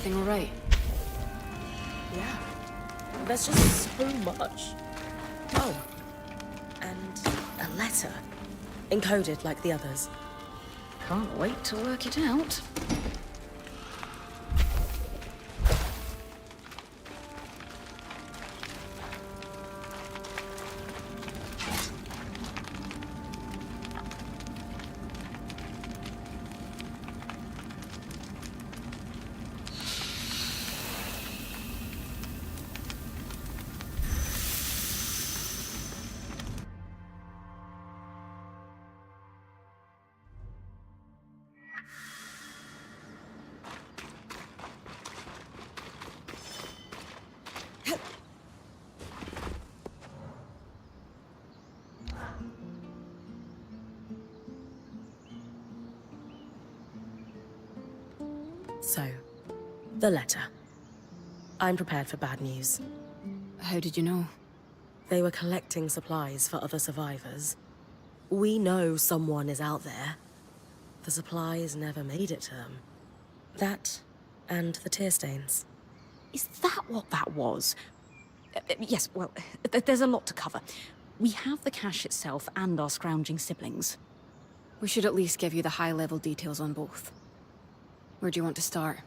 everything all right? Yeah. There's just so much. Oh. And a letter. Encoded like the others. Can't wait to work it out. So, the letter. I'm prepared for bad news. How did you know? They were collecting supplies for other survivors. We know someone is out there. The supplies never made it to them. That, and the tear stains. Is that what that was? Yes, well, there's a lot to cover. We have the cache itself and our scrounging siblings. We should at least give you the high-level details on both. Where do you want to start?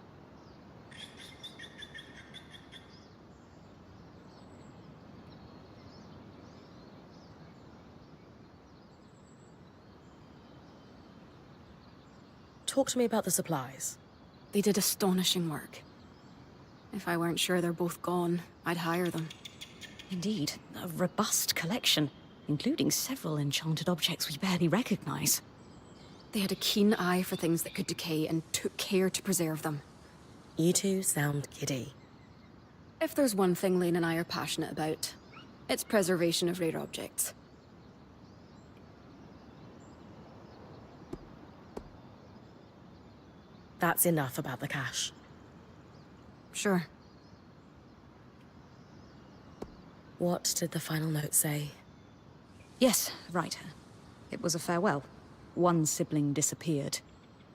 Talk to me about the supplies. They did astonishing work. If I weren't sure they're both gone, I'd hire them. Indeed, a robust collection, including several enchanted objects we barely recognize. They had a keen eye for things that could decay and took care to preserve them. You two sound giddy. If there's one thing Lane and I are passionate about, it's preservation of rare objects. That's enough about the cache. Sure. What did the final note say? Yes, right. It was a farewell. One sibling disappeared.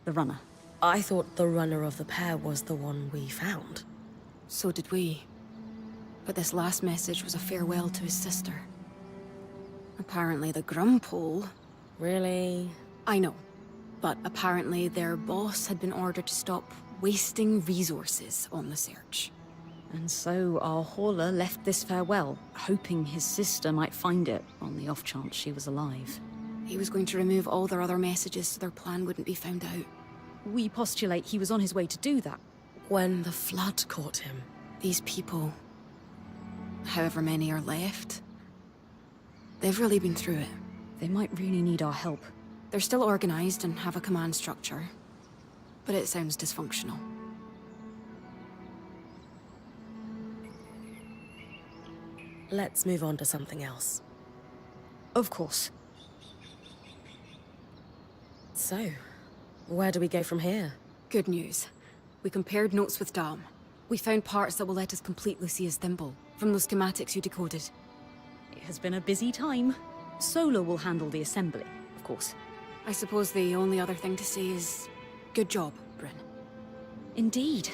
The runner. I thought the runner of the pair was the one we found. So did we. But this last message was a farewell to his sister. Apparently the Grumpole... Really? I know. But apparently their boss had been ordered to stop wasting resources on the search. And so our hauler left this farewell, hoping his sister might find it on the off chance she was alive. He was going to remove all their other messages so their plan wouldn't be found out. We postulate he was on his way to do that. When the flood caught him. These people, however many are left, they've really been through it. They might really need our help. They're still organized and have a command structure, but it sounds dysfunctional. Let's move on to something else. Of course. So, where do we go from here? Good news. We compared notes with Dam. We found parts that will let us complete Lucia's thimble, from those schematics you decoded. It has been a busy time. Solar will handle the assembly, of course. I suppose the only other thing to say is, good job, Bryn. Indeed.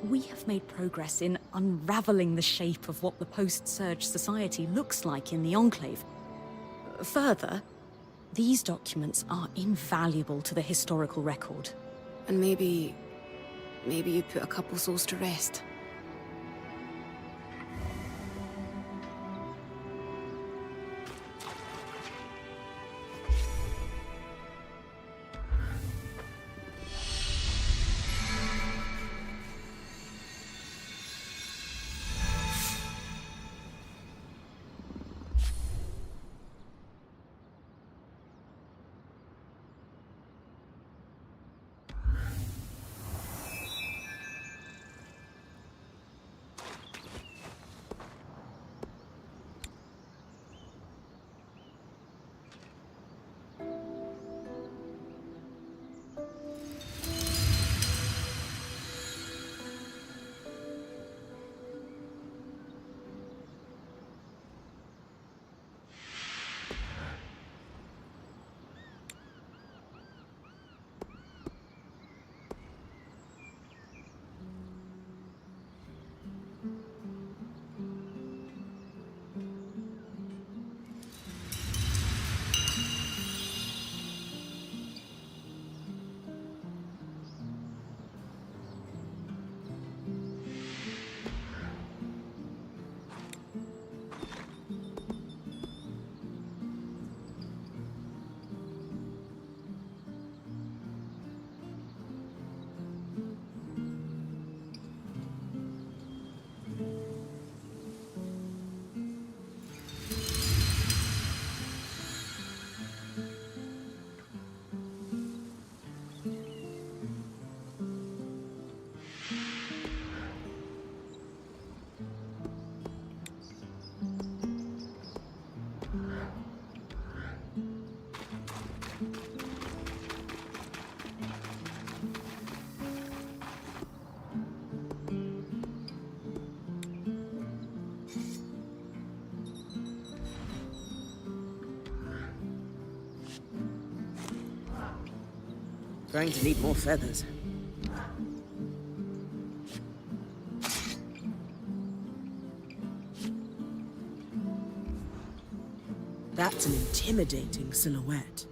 We have made progress in unraveling the shape of what the post-Surge society looks like in the Enclave. Further, these documents are invaluable to the historical record. And maybe you put a couple souls to rest. Going to need more feathers. That's an intimidating silhouette.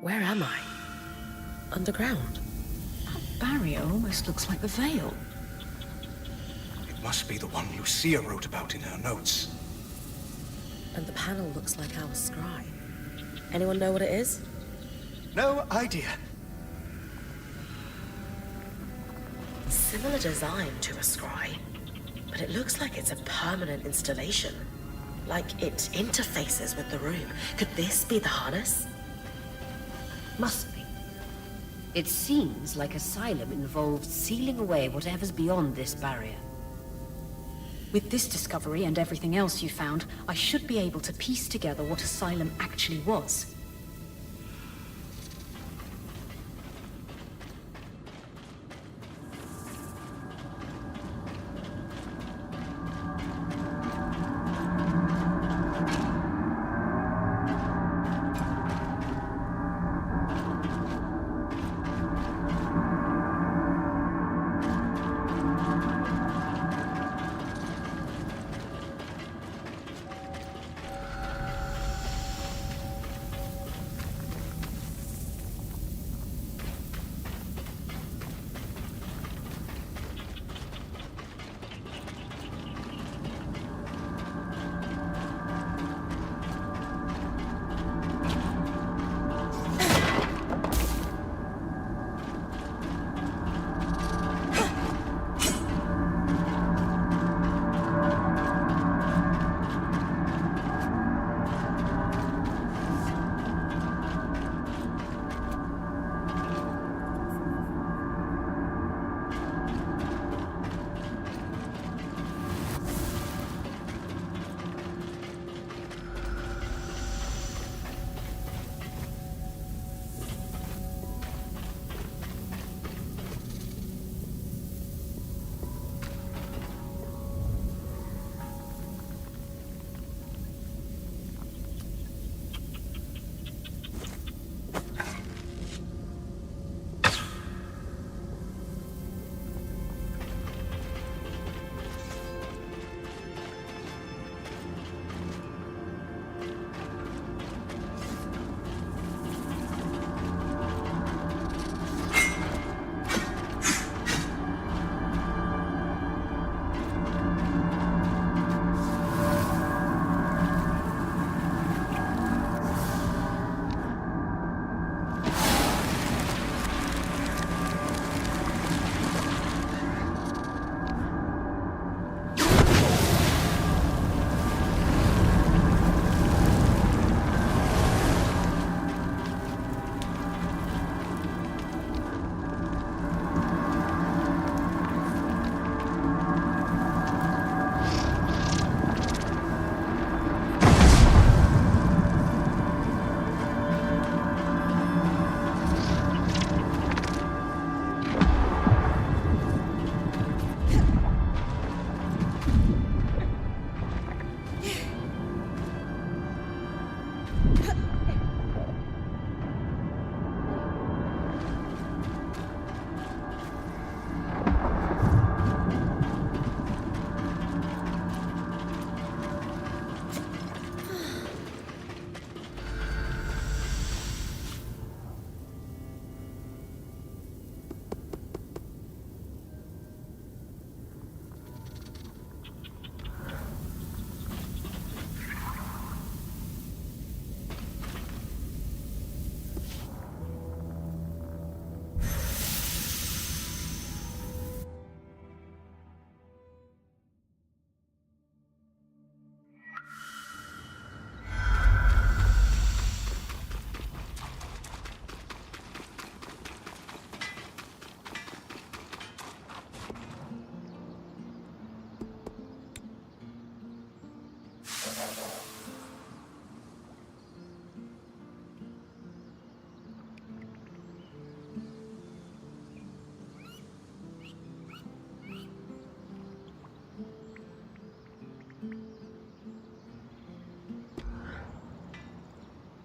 Where am I? Underground? That barrier almost looks like the Veil. It must be the one Lucia wrote about in her notes. And the panel looks like our scry. Anyone know what it is? No idea. Similar design to a scry, but it looks like it's a permanent installation. Like it interfaces with the room. Could this be the harness? Must be. It seems like Asylum involved sealing away whatever's beyond this barrier. With this discovery and everything else you found, I should be able to piece together what Asylum actually was.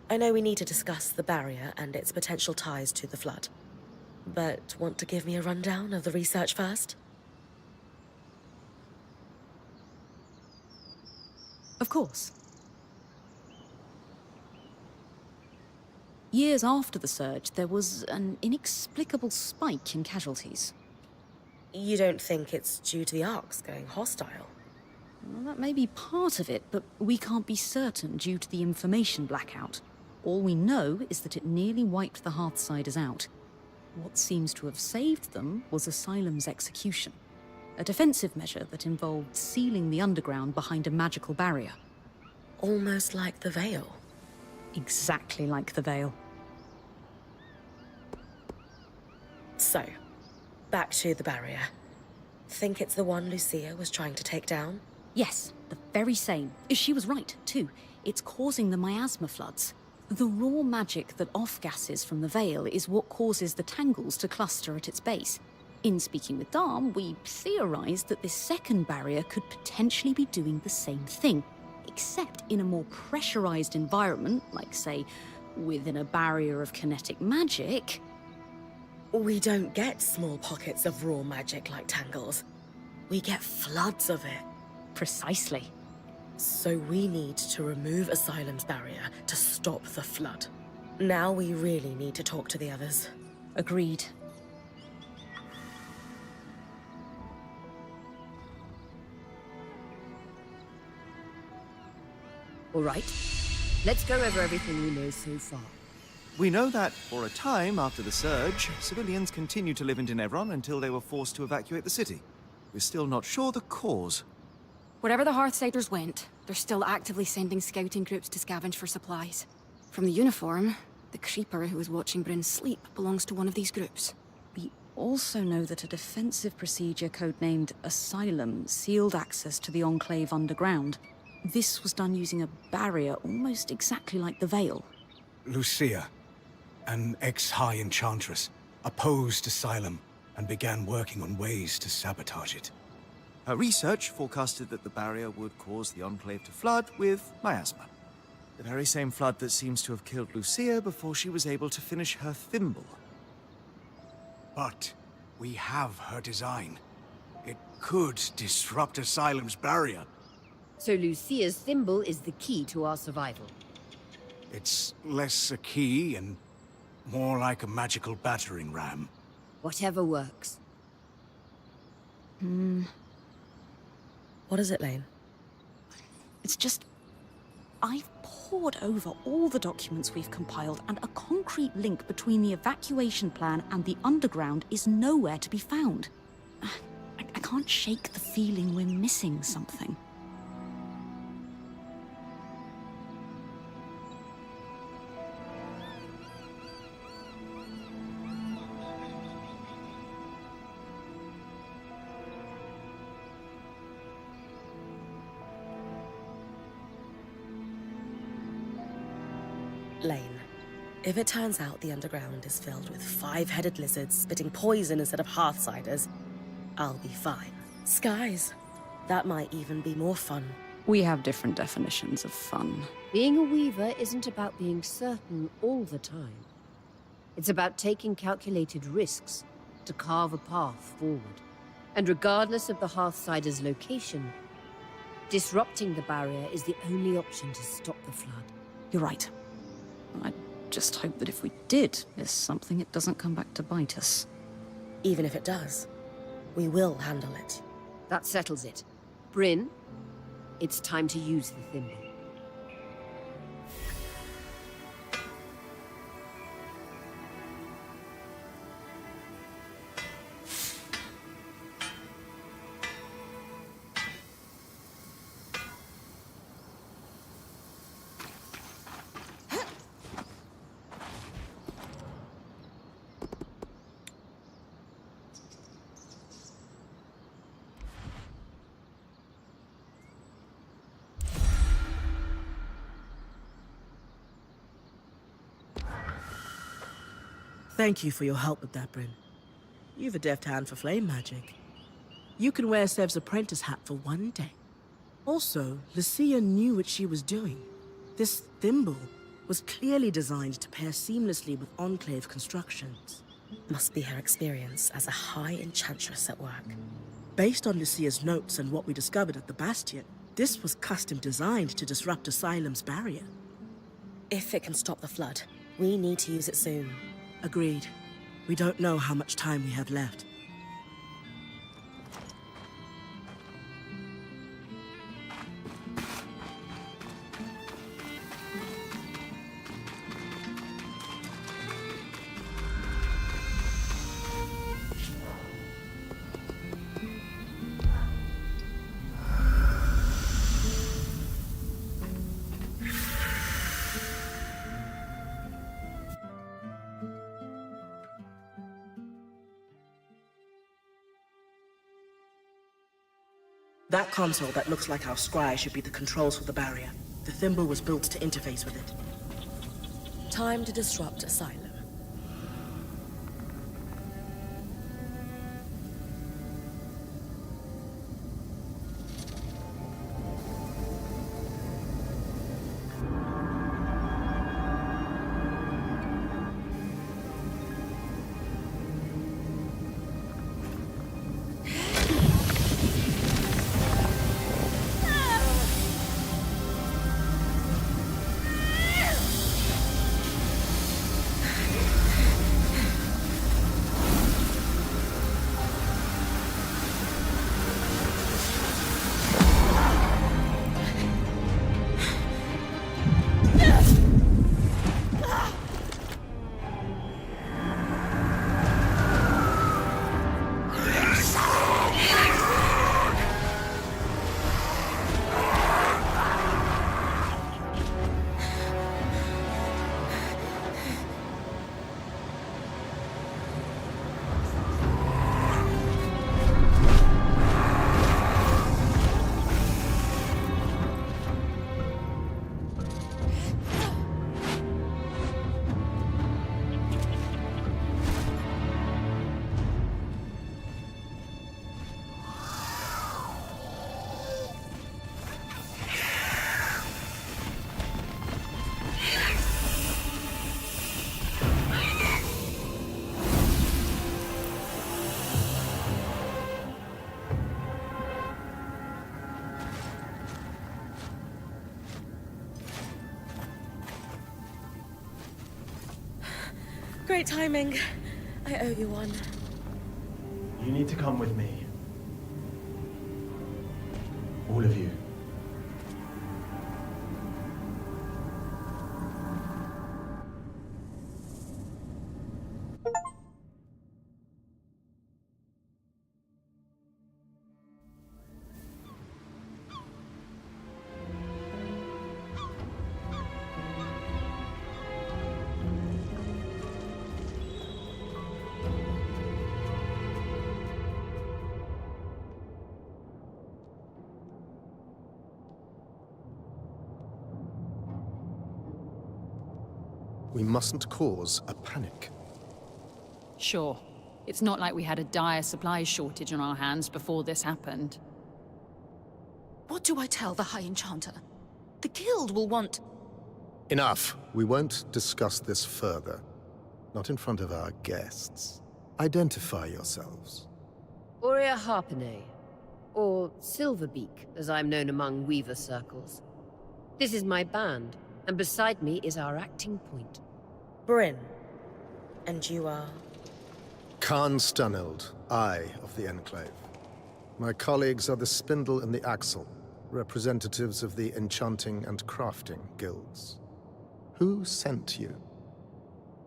I know we need to discuss the barrier and its potential ties to the flood. But want to give me a rundown of the research first? Of course. Years after the surge, there was an inexplicable spike in casualties. You don't think it's due to the Arks going hostile? Well, that may be part of it, but we can't be certain due to the information blackout. All we know is that it nearly wiped the Hearthsiders out. What seems to have saved them was Asylum's execution, a defensive measure that involved sealing the underground behind a magical barrier. Almost like the Veil. Exactly like the Veil. So, back to the barrier. Think it's the one Lucia was trying to take down? Yes, the very same. She was right, too. It's causing the miasma floods. The raw magic that off-gasses from the Veil is what causes the tangles to cluster at its base. In speaking with Darm, we theorized that this second barrier could potentially be doing the same thing, except in a more pressurized environment, like, say, within a barrier of kinetic magic. We don't get small pockets of raw magic like tangles. We get floods of it. Precisely. So we need to remove Asylum's barrier to stop the flood. Now we really need to talk to the others. Agreed. All right. Let's go over everything we know so far. We know that, for a time after the surge, civilians continued to live in Tenebron until they were forced to evacuate the city. We're still not sure the cause. Wherever the Hearthsiders went, they're still actively sending scouting groups to scavenge for supplies. From the uniform, the creeper who was watching Bryn sleep belongs to one of these groups. We also know that a defensive procedure codenamed Asylum sealed access to the Enclave underground. This was done using a barrier almost exactly like the Veil. Lucia, an ex-High Enchantress, opposed Asylum and began working on ways to sabotage it. Her research forecasted that the barrier would cause the Enclave to flood with miasma. The very same flood that seems to have killed Lucia before she was able to finish her thimble. But we have her design. It could disrupt Asylum's barrier. So Lucia's thimble is the key to our survival. It's less a key and more like a magical battering ram. Whatever works. What is it, Lane? It's just... I've pored over all the documents we've compiled, and a concrete link between the evacuation plan and the underground is nowhere to be found. I can't shake the feeling we're missing something. Lane, if it turns out the underground is filled with five-headed lizards spitting poison instead of Hearthsiders, I'll be fine. Skies. That might even be more fun. We have different definitions of fun. Being a weaver isn't about being certain all the time. It's about taking calculated risks to carve a path forward. And regardless of the Hearthsiders' location, disrupting the barrier is the only option to stop the flood. You're right. I just hope that if we did miss something, it doesn't come back to bite us. Even if it does, we will handle it. That settles it. Bryn, it's time to use the thimble. Thank you for your help with that, Bryn. You've a deft hand for flame magic. You can wear Sev's apprentice hat for one day. Also, Lucia knew what she was doing. This thimble was clearly designed to pair seamlessly with Enclave constructions. Must be her experience as a high enchantress at work. Based on Lucia's notes and what we discovered at the Bastion, this was custom designed to disrupt Asylum's barrier. If it can stop the flood, we need to use it soon. Agreed. We don't know how much time we have left. That console that looks like our scry should be the controls for the barrier. The thimble was built to interface with it. Time to disrupt Asylum. Great timing. I owe you one. You need to come with me. All of you. We mustn't cause a panic. Sure. It's not like we had a dire supplies shortage on our hands before this happened. What do I tell the High Enchanter? The Guild will want... Enough. We won't discuss this further. Not in front of our guests. Identify yourselves. Aurea Harpenay, or Silverbeak, as I'm known among Weaver circles. This is my band, and beside me is our acting point. Bryn. And you are? Khan Stunild, Eye of the Enclave. My colleagues are the Spindle and the Axle, representatives of the Enchanting and Crafting Guilds. Who sent you?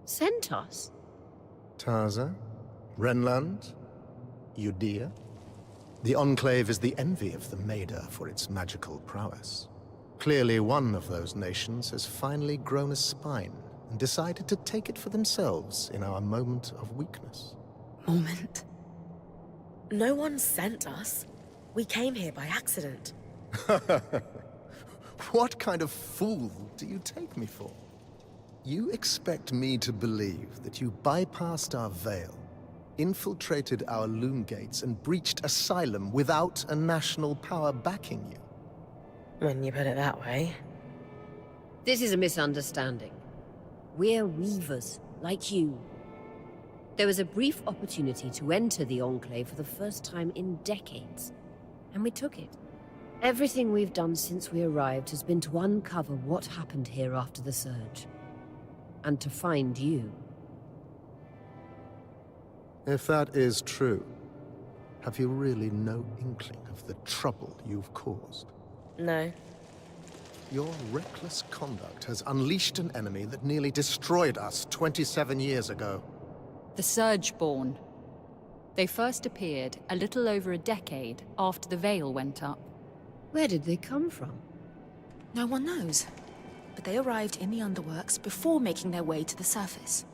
Sent us? Tarza? Renland? Udea? The Enclave is the envy of the Maida for its magical prowess. Clearly one of those nations has finally grown a spine and decided to take it for themselves in our moment of weakness. Moment? No one sent us. We came here by accident. What kind of fool do you take me for? You expect me to believe that you bypassed our veil, infiltrated our loom gates, and breached Asylum without a national power backing you? When you put it that way. This is a misunderstanding. We're weavers, like you. There was a brief opportunity to enter the Enclave for the first time in decades, and we took it. Everything we've done since we arrived has been to uncover what happened here after the Surge. And to find you. If that is true, have you really no inkling of the trouble you've caused? No. Your reckless conduct has unleashed an enemy that nearly destroyed us 27 years ago. The Surgeborn. They first appeared a little over a decade after the Veil went up. Where did they come from? No one knows. But they arrived in the Underworks before making their way to the surface.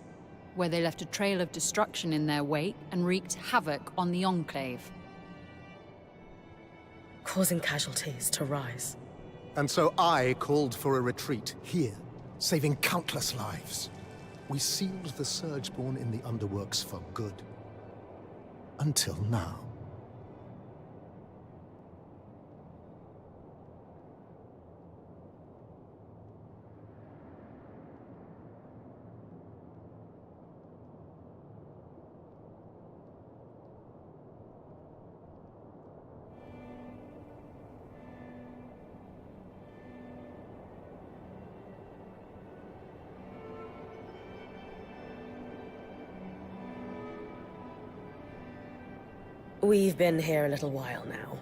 Where they left a trail of destruction in their wake and wreaked havoc on the Enclave. Causing casualties to rise. And so I called for a retreat here, saving countless lives. We sealed the Surgeborn in the Underworks for good. Until now. We've been here a little while now.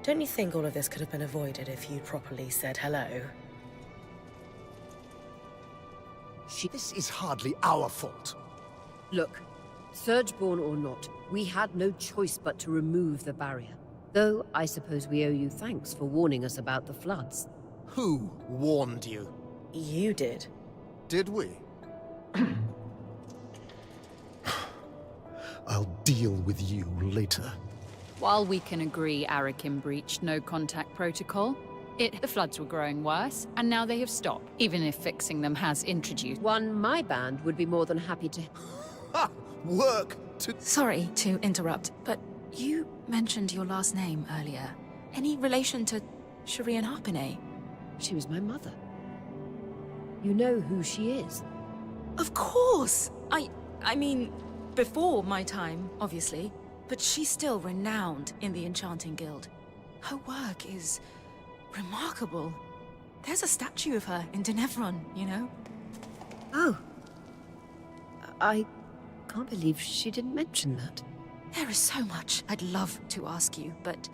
Don't you think all of this could have been avoided if you'd properly said hello? This is hardly our fault. Look, Surgeborn or not, we had no choice but to remove the barrier. Though, I suppose we owe you thanks for warning us about the floods. Who warned you? You did. Did we? I'll deal with you later. While we can agree Arakim breached no contact protocol, the floods were growing worse, and now they have stopped, even if fixing them has introduced. One my band would be more than happy to... Ha! Work to... Sorry to interrupt, but you mentioned your last name earlier. Any relation to Shireen Harpenay? She was my mother. You know who she is? Of course! I mean, before my time, obviously. But she's still renowned in the Enchanting Guild. Her work is remarkable. There's a statue of her in Denevron, you know? Oh. I can't believe she didn't mention that. There is so much I'd love to ask you, but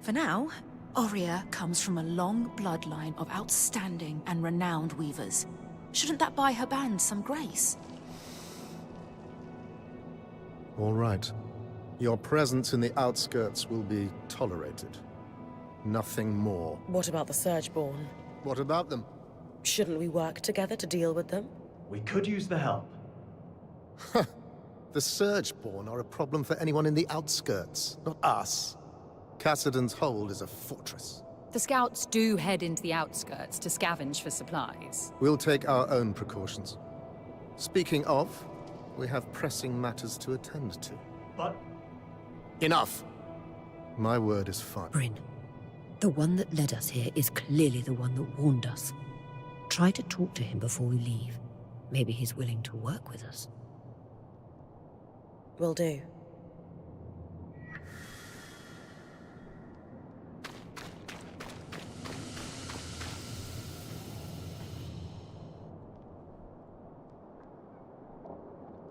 for now, Aurea comes from a long bloodline of outstanding and renowned weavers. Shouldn't that buy her band some grace? All right. Your presence in the outskirts will be tolerated. Nothing more. What about the Surgeborn? What about them? Shouldn't we work together to deal with them? We could use the help. The Surgeborn are a problem for anyone in the outskirts, not us. Cassidon's Hold is a fortress. The scouts do head into the outskirts to scavenge for supplies. We'll take our own precautions. Speaking of, we have pressing matters to attend to. But... Enough! My word is fine. Bryn, the one that led us here is clearly the one that warned us. Try to talk to him before we leave. Maybe he's willing to work with us. Will do.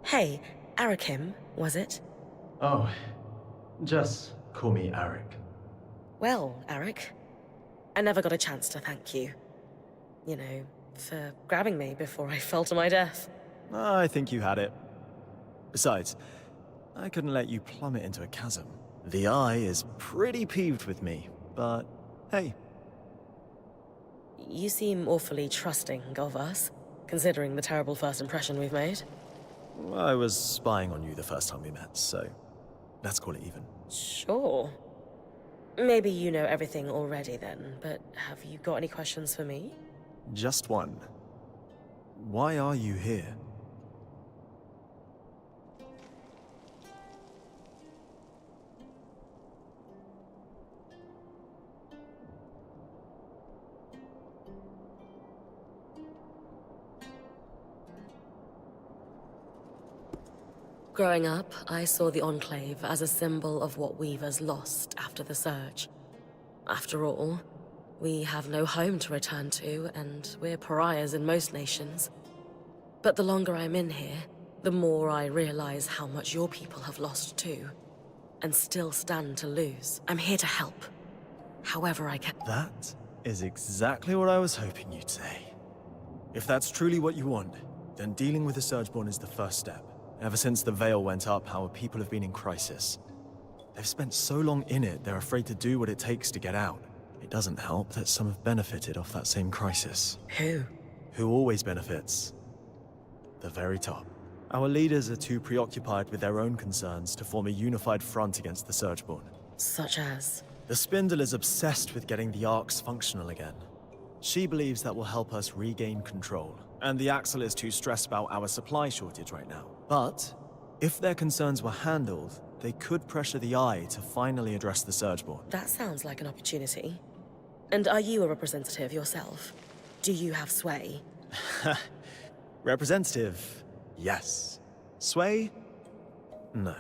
Hey, Arakim, was it? Oh, just call me Arik. Well, Arik, I never got a chance to thank you. You know, for grabbing me before I fell to my death. I think you had it. Besides, I couldn't let you plummet into a chasm. The Eye is pretty peeved with me, but hey. You seem awfully trusting of us, considering the terrible first impression we've made. I was spying on you the first time we met, so let's call it even. Sure. Maybe you know everything already then, but have you got any questions for me? Just one. why are you here? Growing up, I saw the Enclave as a symbol of what Weavers lost after the Surge. After all, we have no home to return to, and we're pariahs in most nations. But the longer I'm in here, the more I realize how much your people have lost too, and still stand to lose. I'm here to help, however I can. That is exactly what I was hoping you'd say. If that's truly what you want, then dealing with the Surgeborn is the first step. Ever since the Veil went up, our people have been in crisis. They've spent so long in it, they're afraid to do what it takes to get out. It doesn't help that some have benefited off that same crisis. Who? Who always benefits? The very top. Our leaders are too preoccupied with their own concerns to form a unified front against the Surgeborn. Such as? The Spindle is obsessed with getting the Arcs functional again. She believes that will help us regain control. And the Axle is too stressed about our supply shortage right now. But, if their concerns were handled, they could pressure the Eye to finally address the Surgeborn. That sounds like an opportunity. And are you a representative yourself? Do you have sway? Representative, yes. Sway? No.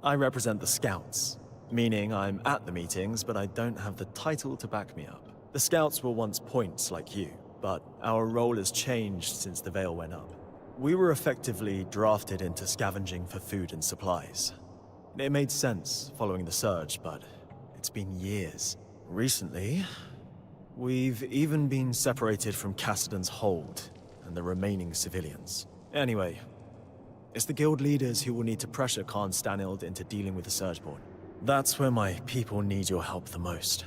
I represent the Scouts, meaning I'm at the meetings, but I don't have the title to back me up. The Scouts were once points like you, but our role has changed since the Veil went up. We were effectively drafted into scavenging for food and supplies. It made sense following the Surge, but it's been years. Recently, we've even been separated from Cassidon's hold and the remaining civilians. Anyway, it's the guild leaders who will need to pressure Khan Stanild into dealing with the Surgeborn. That's where my people need your help the most.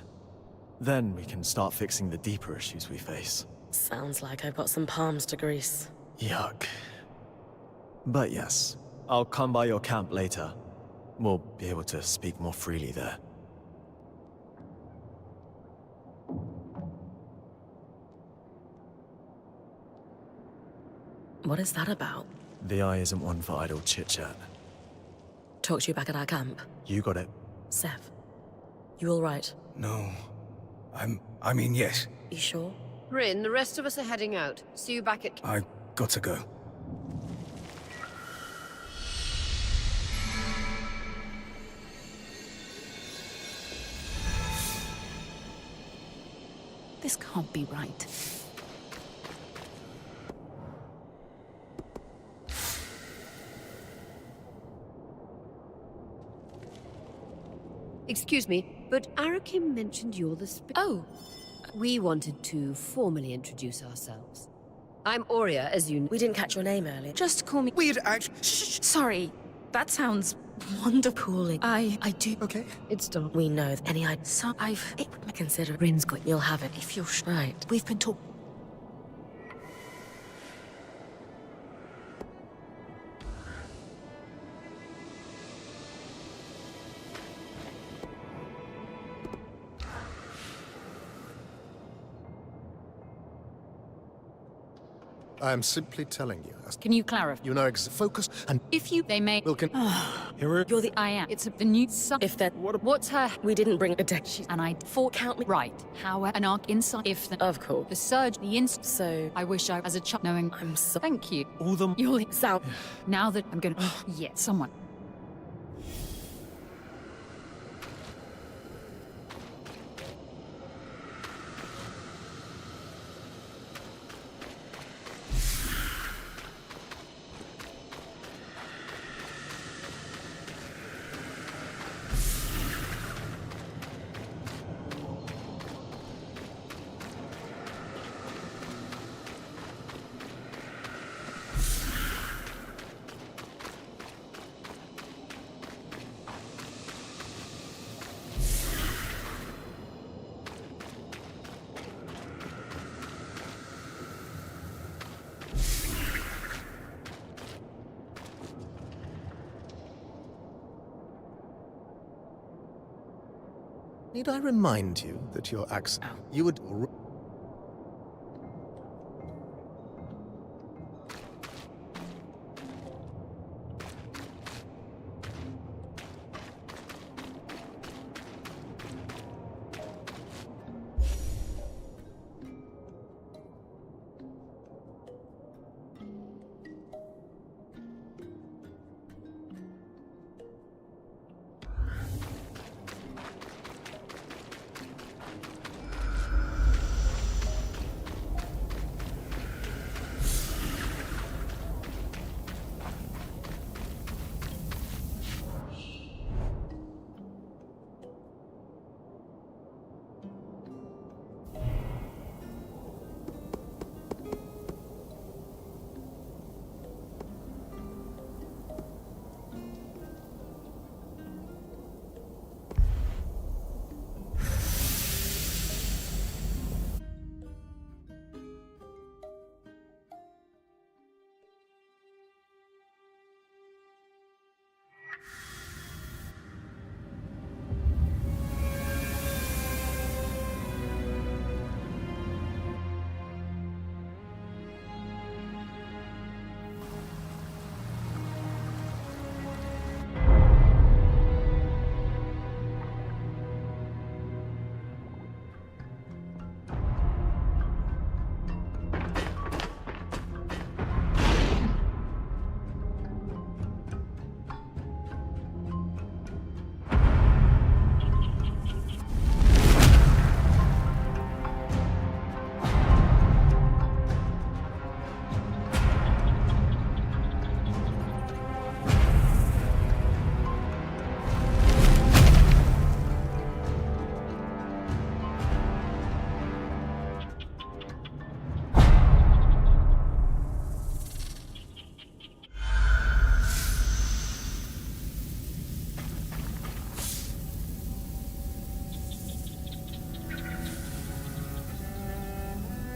Then we can start fixing the deeper issues we face. Sounds like I've got some palms to grease. Yuck. But yes, I'll come by your camp later. We'll be able to speak more freely there. What is that about? The Eye isn't one for idle chit-chat. Talk to you back at our camp. You got it. Sev, you all right? No. I mean, yes. You sure? Bryn, the rest of us are heading out. See you back at... I got to go. This can't be right. Excuse me, but Arakim mentioned you're the Oh, We wanted to formally introduce ourselves. I'm Aurea, as you know. We didn't catch your name earlier. just call me... We'd actually... Sorry, that sounds wonderful. Cooling. I do... Okay. It's done. We know any idea. So I've... Consider Bryn's got. You'll have it. If you're Right. We've been talking... I am simply telling you. Can you clarify? You know, focus and If you... They may... will can. Here You're the... I am. It's the new... If that... What's her... We didn't bring a deck. And I fought... Count me. Right. However, an arc inside... If the... Of course. The surge, the inst... So... I wish I... As a child... Knowing... I'm so... Thank you. all the... You'll... Sound... Now that I'm gonna... yeah, someone... Need I remind you that your axe... You would...